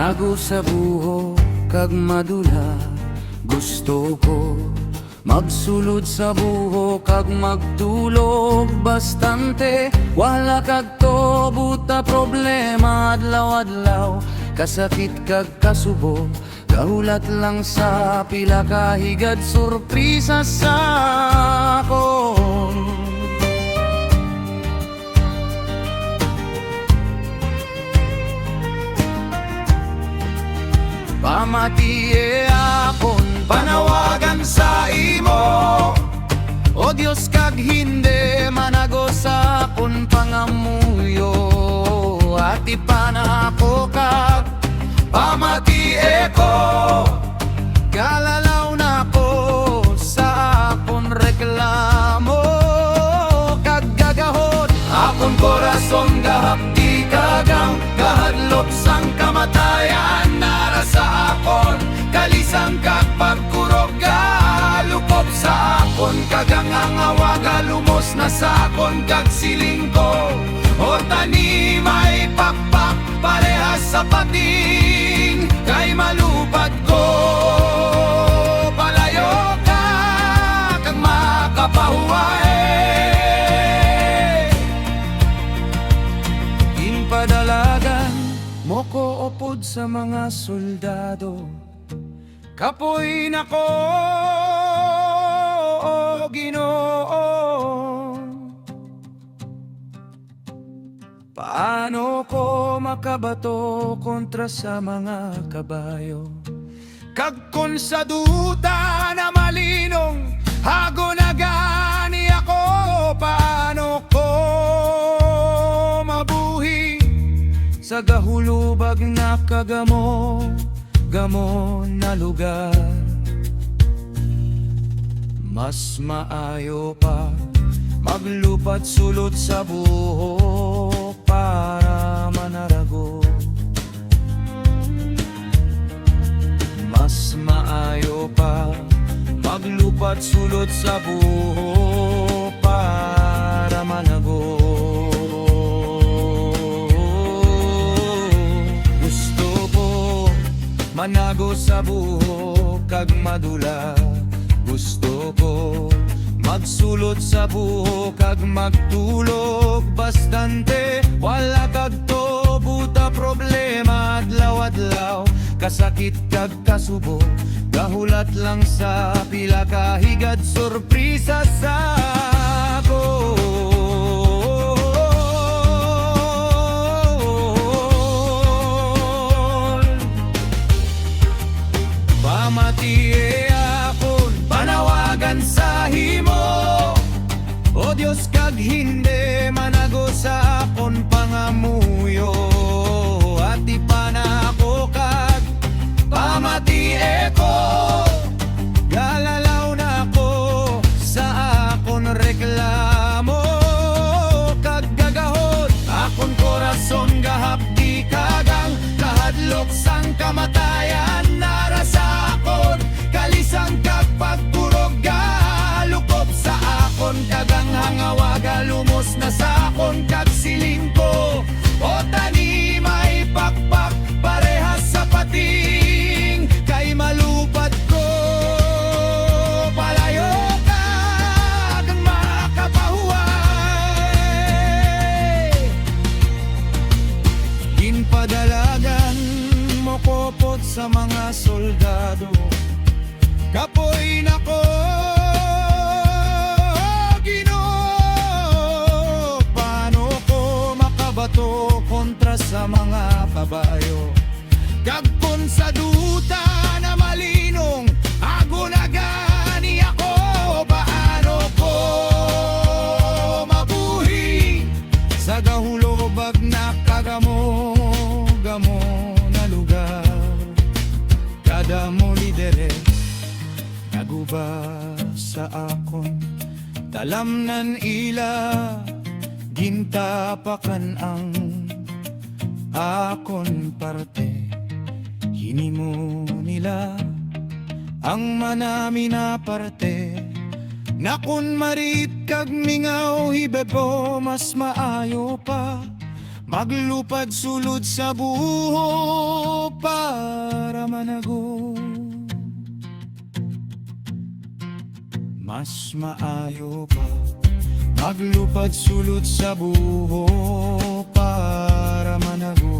Nago sa buho kag madula, gusto ko magsulod sa buho kag magtulog bastante. Wala kag to buta problema adlaw-adlaw, kasakit kag kasubo, gahulat lang sa pila ka higad surprisa sa akon. Pamatiye akon panawagan sa imo, o Dios kag hindi manago sa akon pangamuyo. Ati pa na ako kag pamatiye ko, kalalaw na ko sa akon reklamo kag gagahot. Akon korason gahapdi kagang gahadlok sang kamatayan nara sa akon, kalisang kag pagkurog galukob sa akon, kagang angawaga lumos na sa akon kag siling ko. O tani may pakpak parehas sa pating, kay malupad ko palayo ka kag makapahuway. Inpadalagan mo ko upod sa mga soldado, kapoy nako o Ginoo. Paano ko makabato kontra sa mga kabayo, kag kon sa duta na malinong hago na gani ako. Paano ko mabuhi sa gahulubag na kagamo na lugar? Mas maayo pa maglupad sulod sa buhok para manarago. Mas maayo pa maglupad sulod sa buhok para manago. Gusto ko manago sa buhok kag madula, gusto ko magsulod sa buhok kag magtulog bastante. Wala kag to buta problema adlaw-adlaw, kasakit kag kasubo, gahulat lang sa pila ka higad surprisa sa akon. Pamatiye akon panawagan sa himo, o Dios kag hindi manago sa akon pangamuyo. Ati pa na ako kag pamatiye ko, galalaw na ko sa akon reklamo kag gagahot. Akon korason gahapdi kagang kahadlok sang kamatayan nara sa akon, kalisang kag pagkurog galukob sa akon, kagang hangawaga lumos na sa akon kag siling ko. O tani may pakpak parehas sa pating, kay malupad ko palayo ka kag makapahuway. Ginpadalagan mo kopot sa mga soldado, kapoy nako Ginoo. Paano ko makabato kontra sa mga kabayo, kag kon sa duta na malinong ago na gani ako. Paano ko mabuhi sa gahulobag na kagamo na lugar? Kada mo lidere naguba sa akon, talamnan ila gintapakan ang akon parte. Hinimo nila ang manami na parte, na kun marit kag mingaw hibebo, mas maayo pa maglupad sulod sa buhok pa mas maayo pa maglupad sulot sa buho para managot